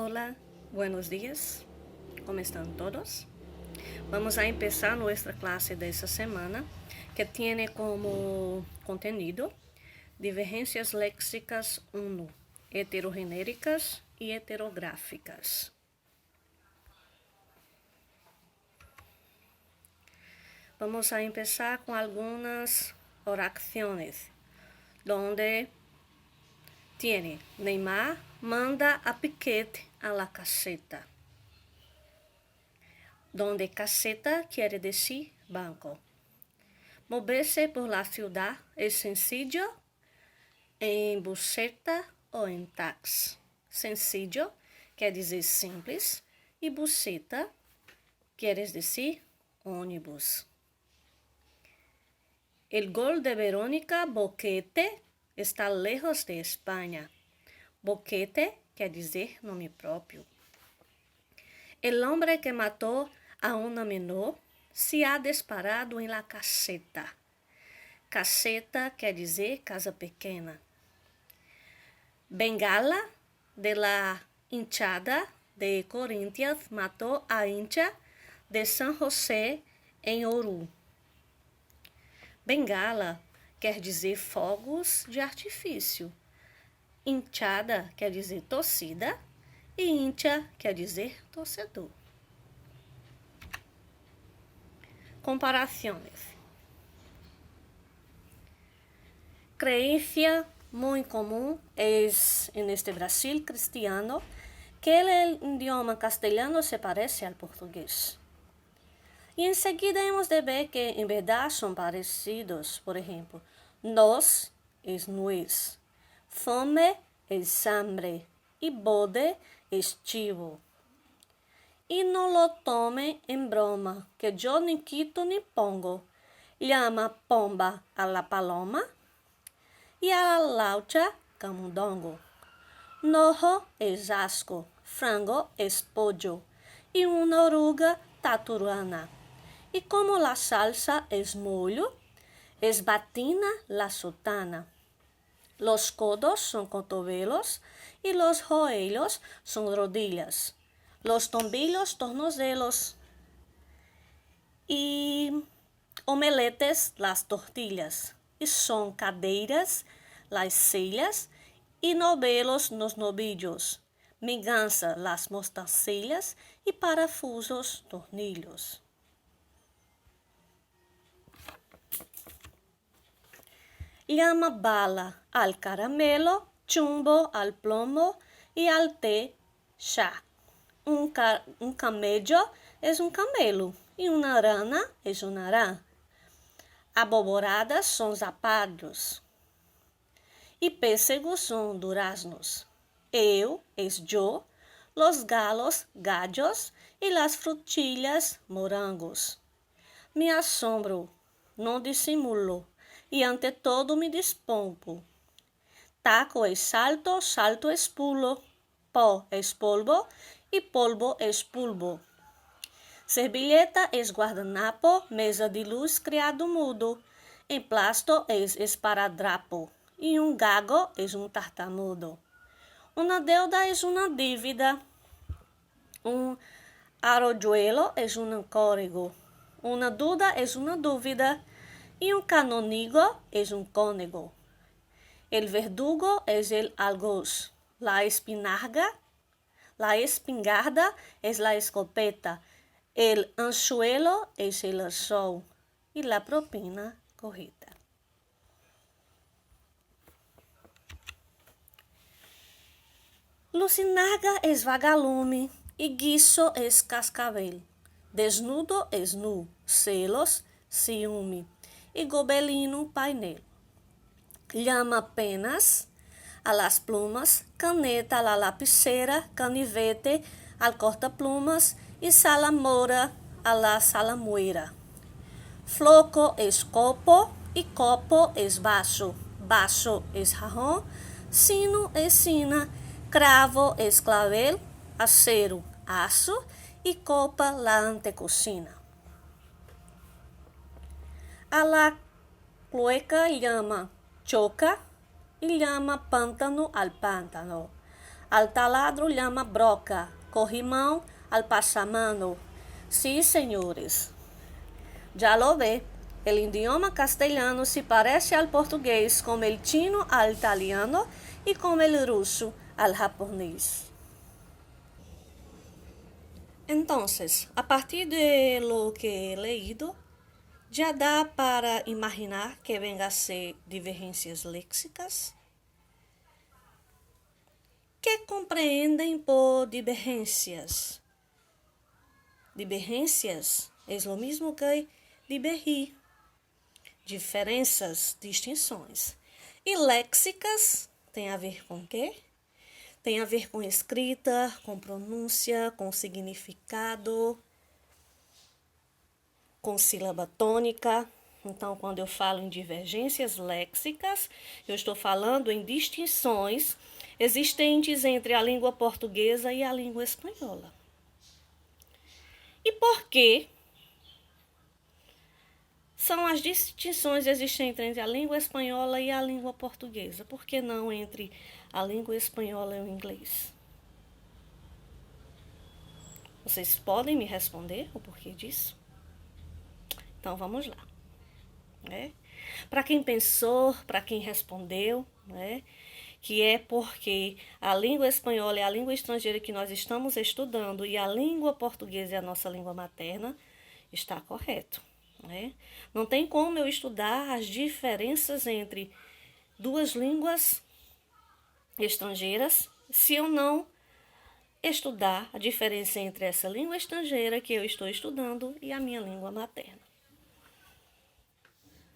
Hola, buenos días. ¿Cómo están todos? Vamos a empezar nuestra clase de esta semana, que tiene como contenido divergencias léxicas 1, heterogenéricas y heterográficas. Vamos a empezar con algunas oraciones, donde tiene Neymar manda a Piquet a la caseta, donde caseta quiere decir banco. Moverse por la ciudad es sencillo en buseta o en taxi. Sencillo quer dizer simples e buseta quer decir ônibus. El gol de Verónica Boquete está lejos de España. Boquete quer dizer nome próprio. El hombre que mató a una menor se ha disparado en la caseta. Caseta quer dizer casa pequena. Bengala de la hinchada de Corinthians matou a hincha de San José em Ouro. Bengala quer dizer fogos de artifício. Hinchada quer dizer torcida e hincha quer dizer torcedor. Comparações. Creencia muy común es en este Brasil cristiano que el idioma castellano se parece al portugués. Y enseguida hemos de ver que en verdad son parecidos. Por ejemplo, nos es nuez, fome es hambre y bode es chivo. Y no lo tome en broma, que yo ni quito ni pongo. Llama pomba a la paloma y a la laucha camundongo. Nojo es asco, frango es pollo y una oruga taturana. Y como la salsa es mollo, es batina la sotana. Los codos son cotovelos y los joelhos son rodillas. Los tombillos, tornozelos y omeletes, las tortillas. Y son cadeiras, las sillas y novelos, los novillos. Migança, las mostacillas y parafusos, tornillos. Llama bala al caramelo, chumbo al plomo y al té chá. Un camello es un camelo y una rana es una rana. Aboboradas son zapatos y pêssegos son duraznos. Eu es yo, los galos gallos y las frutillas morangos. Me asombro, no disimulo y ante todo me despompo. Taco es salto, salto es pulo, pó es polvo y polvo es pulvo. Servilleta es guardanapo, mesa de luz, criado mudo. Emplasto es esparadrapo y un gago es un tartamudo. Una deuda es una dívida. Un arroyuelo es un córrego. Una duda es una dúvida. Y un canónigo es un cónego. El verdugo es el algoz. La espingarda es la escopeta. El anzuelo es el anzol. Y la propina corrida. Lucinarga es vagalume y guiso es cascabel. Desnudo es nu, celos, ciúme y gobelino painel. Llama penas a las plumas, caneta a la lapicera, canivete al cortaplumas y salamora a la salamuera. Floco es copo y copo es vaso. Vaso es jarrón, sino es sina, cravo es clavel, acero, aço y copa la antecocina. A la cloaca llama choca y llama pántano al pántano. Al taladro llama broca, corrimão al pasamano. Sí, senhores. Ya lo ve, el idioma castellano se parece al portugués como el chino al italiano y como el ruso al japonés. Entonces, a partir de lo que he leído, ya dá para imaginar que venga a ser divergências léxicas. ¿Qué compreenden por divergências? Divergências é o mesmo que divergir. Diferenças, distinções. E léxicas tem a ver com quê? Tem a ver com escrita, com pronúncia, com significado, com sílaba tônica. Então, quando eu falo em divergências léxicas, eu estou falando em distinções existentes entre a língua portuguesa e a língua espanhola. E por que são as distinções existentes entre a língua espanhola e a língua portuguesa? Por que não entre a língua espanhola e o inglês? Vocês podem me responder o porquê disso? Então, vamos lá. Para quem pensou, para quem respondeu, que é porque a língua espanhola é a língua estrangeira que nós estamos estudando e a língua portuguesa é a nossa língua materna, está correto. Não tem como eu estudar as diferenças entre duas línguas estrangeiras se eu não estudar a diferença entre essa língua estrangeira que eu estou estudando e a minha língua materna.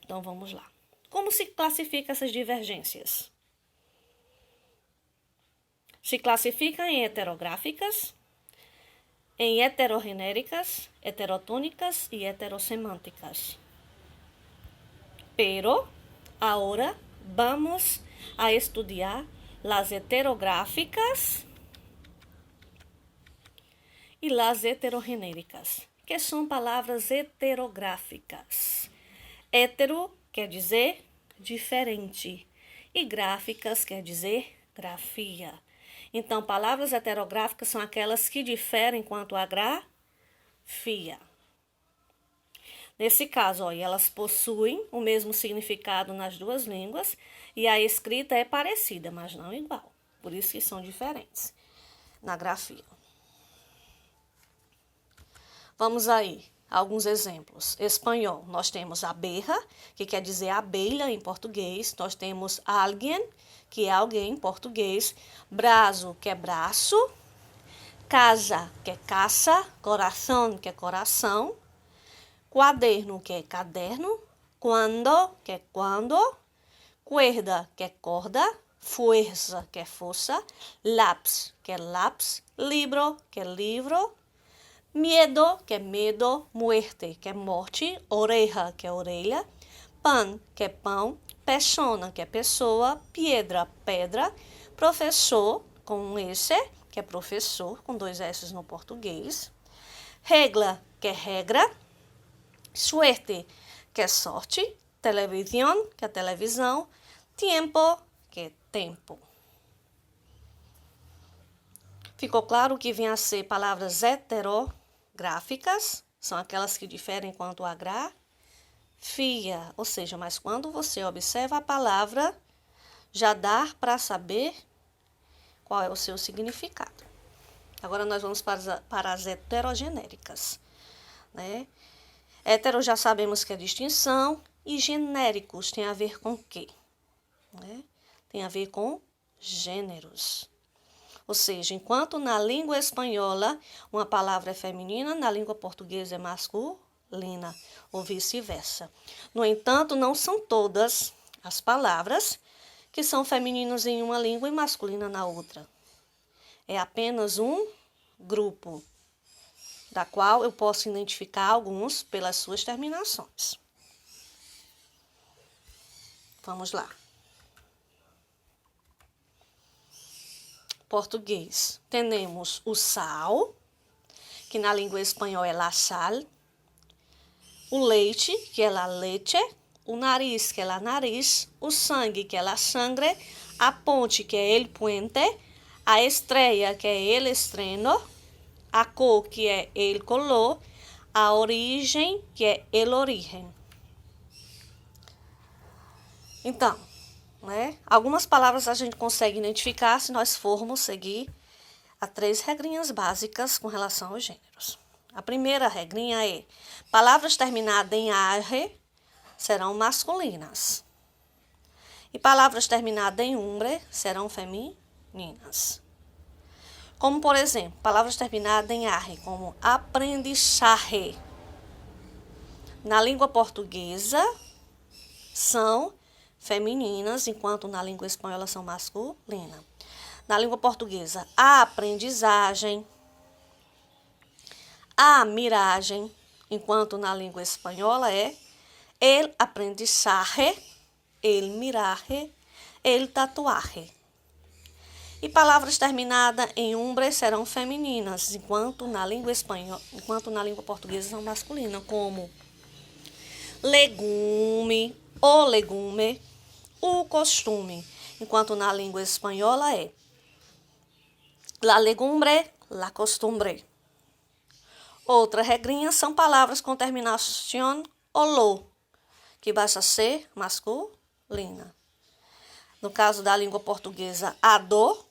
Então, vamos lá. Como se classifica essas divergências? Se classifica em heterográficas, em heterogenéricas, heterotônicas e heterosemânticas. Pero, ahora vamos a estudiar las heterográficas e las heterogenéricas, que são palavras heterográficas. Hétero quer dizer diferente e gráficas quer dizer grafia. Então, palavras heterográficas são aquelas que diferem quanto à grafia. Nesse caso, elas possuem o mesmo significado nas duas línguas e a escrita é parecida, mas não igual. Por isso que são diferentes na grafia. Vamos aí. Alguns exemplos. Espanhol, nós temos abeja, que quer dizer abelha em português. Nós temos alguien, que é alguém em português. Braço, que é braço. Casa, que é caça. Coração, que é coração. Quaderno, que é caderno. Quando, que é quando. Cuerda, que é corda. Fuerza, que é força. Lápis, que é lápis. Libro, que é livro. Miedo, que é medo. Muerte, que é morte. Oreja, que é orelha. Pan, que é pão. Persona, que é pessoa. Piedra, pedra. Professor, com um S, que é professor, com 2 S no português. Regla, que é regra. Suerte, que é sorte. Televisão, que é televisão. Tempo, que é tempo. Ficou claro que vem a ser palavras heterográficas, são aquelas que diferem quanto à grafia, ou seja, mas quando você observa a palavra, já dá para saber qual é o seu significado. Agora nós vamos para as heterogenéricas. Hetero já sabemos que é distinção, e genéricos tem a ver com o quê? Tem a ver com gêneros. Ou seja, enquanto na língua espanhola uma palavra é feminina, na língua portuguesa é masculina, ou vice-versa. No entanto, não são todas as palavras que são femininas em uma língua e masculina na outra. É apenas um grupo, da qual eu posso identificar alguns pelas suas terminações. Vamos lá. Português, temos o sal, que na língua espanhola é la sal, o leite, que é la leche, o nariz, que é la nariz, o sangue, que é la sangre, a ponte, que é el puente, A estreia, que é el estreno. A cor, que é el color. A origem, que é el origen. Então, né, algumas palavras a gente consegue identificar se nós formos seguir as 3 regrinhas básicas com relação aos gêneros. A primeira regrinha é: palavras terminadas em arre serão masculinas. E palavras terminadas em umbre serão femininas. Como, por exemplo, palavras terminadas em arre, como aprendizaje. Na língua portuguesa, são femininas, enquanto na língua espanhola são masculinas. Na língua portuguesa, a aprendizagem, a miragem, enquanto na língua espanhola é el aprendizaje, el miraje, el tatuaje. E palavras terminadas em umbre serão femininas, enquanto na língua portuguesa são masculinas, como legume, o legume, o costume, enquanto na língua espanhola é la legumbre, la costumbre. Outra regrinha são palavras com terminação olo, que basta ser masculina. No caso da língua portuguesa, a do.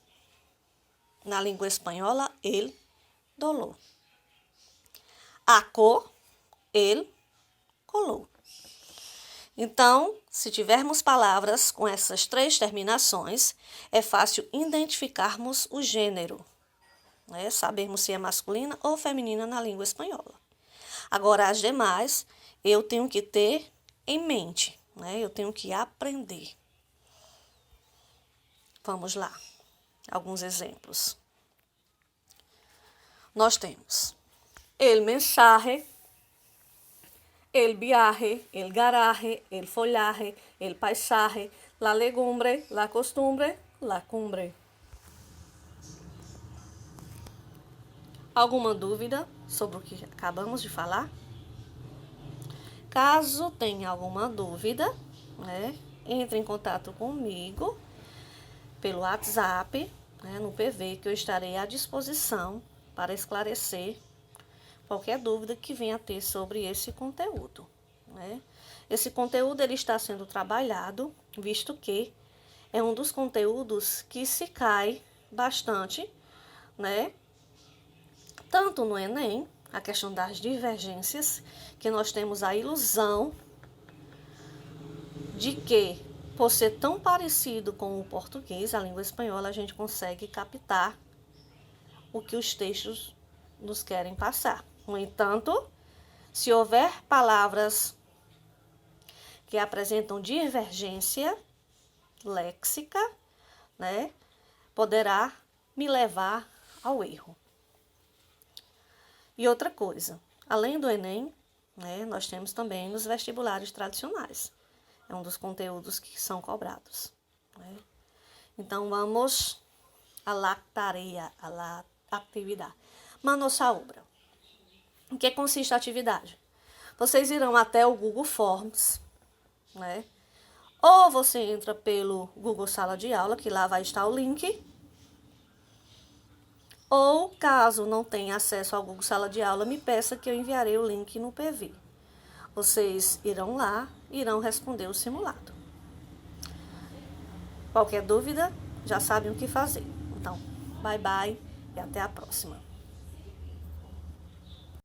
Na língua espanhola, el dolor. A cor, el color. Então, se tivermos palavras com essas 3 terminações, é fácil identificarmos o gênero, né? Sabermos se é masculina ou feminina na língua espanhola. Agora, as demais, eu tenho que ter em mente, né? Eu tenho que aprender. Vamos lá, alguns exemplos. Nós temos el mensaje, el viaje, el garaje, el follaje, el paisaje, la legumbre, la costumbre, la cumbre. Alguma dúvida sobre o que acabamos de falar? Caso tenha alguma dúvida, né, entre em contato comigo pelo WhatsApp, né, no PV, que eu estarei à disposição para esclarecer qualquer dúvida que venha a ter sobre esse conteúdo, né? Esse conteúdo ele está sendo trabalhado, visto que é um dos conteúdos que se cai bastante, né? Tanto no Enem, a questão das divergências, que nós temos a ilusão de que, por ser tão parecido com o português, a língua espanhola, a gente consegue captar o que os textos nos querem passar. No entanto, se houver palavras que apresentam divergência léxica, né, poderá me levar ao erro. E outra coisa, além do Enem, né, nós temos também nos vestibulares tradicionais. É um dos conteúdos que são cobrados, né? Então, vamos à tarefa, à atividade. Manos à obra. Em que consiste a atividade? Vocês irão até o Google Forms, né? Ou você entra pelo Google Sala de Aula, que lá vai estar o link. Ou, caso não tenha acesso ao Google Sala de Aula, me peça que eu enviarei o link no PV. Vocês irão lá, irão responder o simulado. Qualquer dúvida, já sabem o que fazer. Então, bye bye e até a próxima.